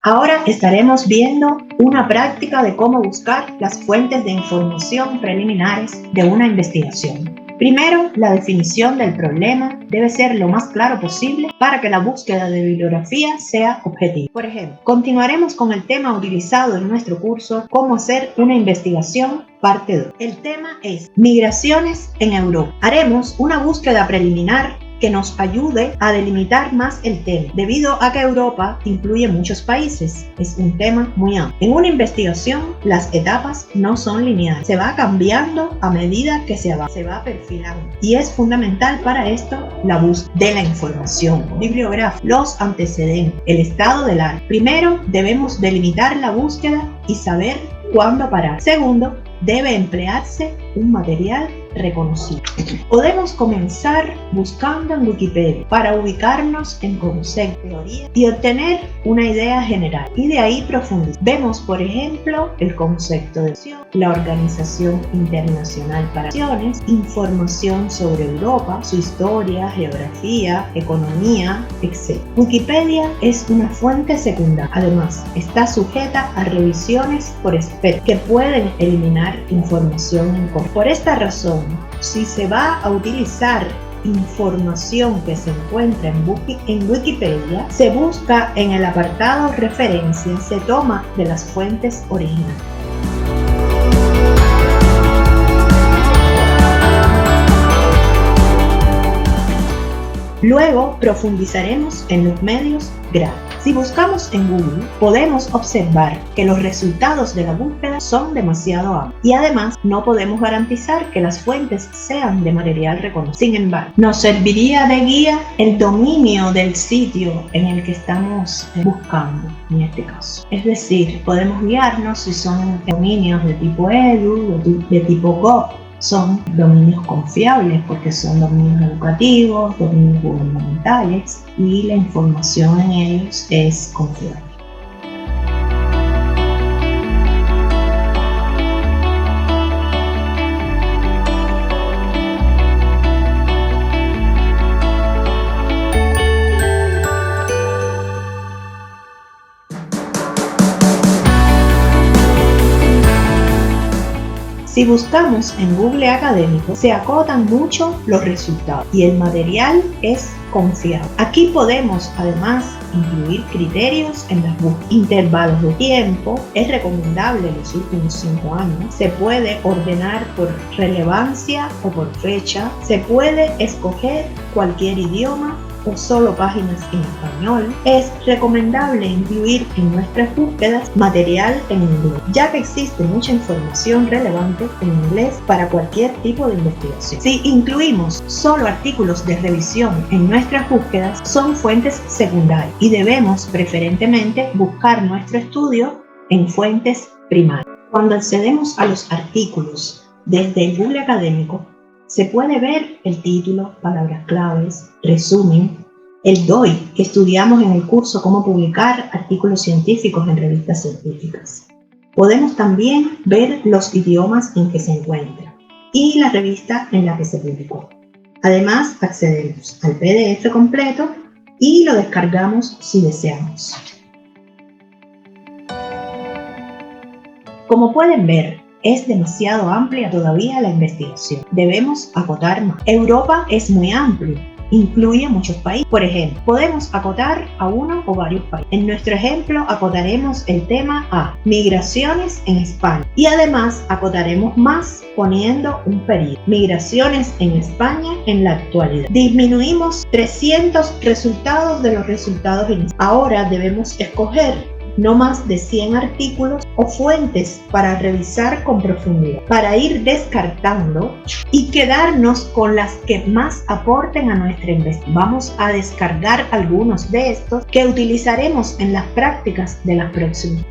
Ahora estaremos viendo una práctica de cómo buscar las fuentes de información preliminares de una investigación. Primero, la definición del problema debe ser lo más claro posible para que la búsqueda de bibliografía sea objetiva. Por ejemplo, continuaremos con el tema utilizado en nuestro curso Cómo hacer una investigación, parte 2. El tema es Migraciones en Europa. Haremos una búsqueda preliminar que nos ayude a delimitar más el tema, debido a que Europa incluye muchos países. Es un tema muy amplio. En una investigación, las etapas no son lineales. Se va cambiando a medida que se va perfilando. Y es fundamental para esto la búsqueda de la información bibliográfica, los antecedentes, el estado del arte. Primero, debemos delimitar la búsqueda y saber cuándo parar. Segundo, debe emplearse un material reconocido. Podemos comenzar buscando en Wikipedia para ubicarnos en conceptos, teorías y obtener una idea general, y de ahí profundizar. Vemos, por ejemplo, el concepto de acción, la Organización Internacional para Acciones, información sobre Europa, su historia, geografía, economía, etc. Wikipedia es una fuente secundaria. Además, está sujeta a revisiones por expertos que pueden eliminar información incorrecta. Por esta razón, si se va a utilizar información que se encuentra en Wikipedia, se busca en el apartado referencias, se toma de las fuentes originales. Luego profundizaremos en los medios gráficos. Si buscamos en Google, podemos observar que los resultados de la búsqueda son demasiado amplios y además no podemos garantizar que las fuentes sean de material reconocido. Sin embargo, nos serviría de guía el dominio del sitio en el que estamos buscando, en este caso. Es decir, podemos guiarnos si son dominios de tipo edu, de tipo gov. Son dominios confiables porque son dominios educativos, dominios gubernamentales, y la información en ellos es confiable. Si buscamos en Google Académico, se acotan mucho los resultados y el material es confiable. Aquí podemos además incluir criterios en las búsquedas. Intervalos de tiempo, es recomendable los últimos 5 años. Se puede ordenar por relevancia o por fecha. Se puede escoger cualquier idioma o solo páginas en español. Es recomendable incluir en nuestras búsquedas material en inglés, ya que existe mucha información relevante en inglés para cualquier tipo de investigación. Si incluimos solo artículos de revisión en nuestras búsquedas, son fuentes secundarias y debemos preferentemente buscar nuestro estudio en fuentes primarias. Cuando accedemos a los artículos desde el Google Académico, se puede ver el título, palabras claves, resumen, el DOI que estudiamos en el curso Cómo publicar artículos científicos en revistas científicas. Podemos también ver los idiomas en que se encuentra y la revista en la que se publicó. Además, accedemos al PDF completo y lo descargamos si deseamos. Como pueden ver, es demasiado amplia todavía la investigación. Debemos acotar más. Europa es muy amplio, incluye muchos países. Por ejemplo, podemos acotar a uno o varios países. En nuestro ejemplo, acotaremos el tema a migraciones en España y además acotaremos más poniendo un periodo. Migraciones en España en la actualidad. Disminuimos 300 resultados de los resultados iniciales. Ahora debemos escoger no más de 100 artículos o fuentes para revisar con profundidad, para ir descartando y quedarnos con las que más aporten a nuestra investigación. Vamos a descargar algunos de estos que utilizaremos en las prácticas de las próximas.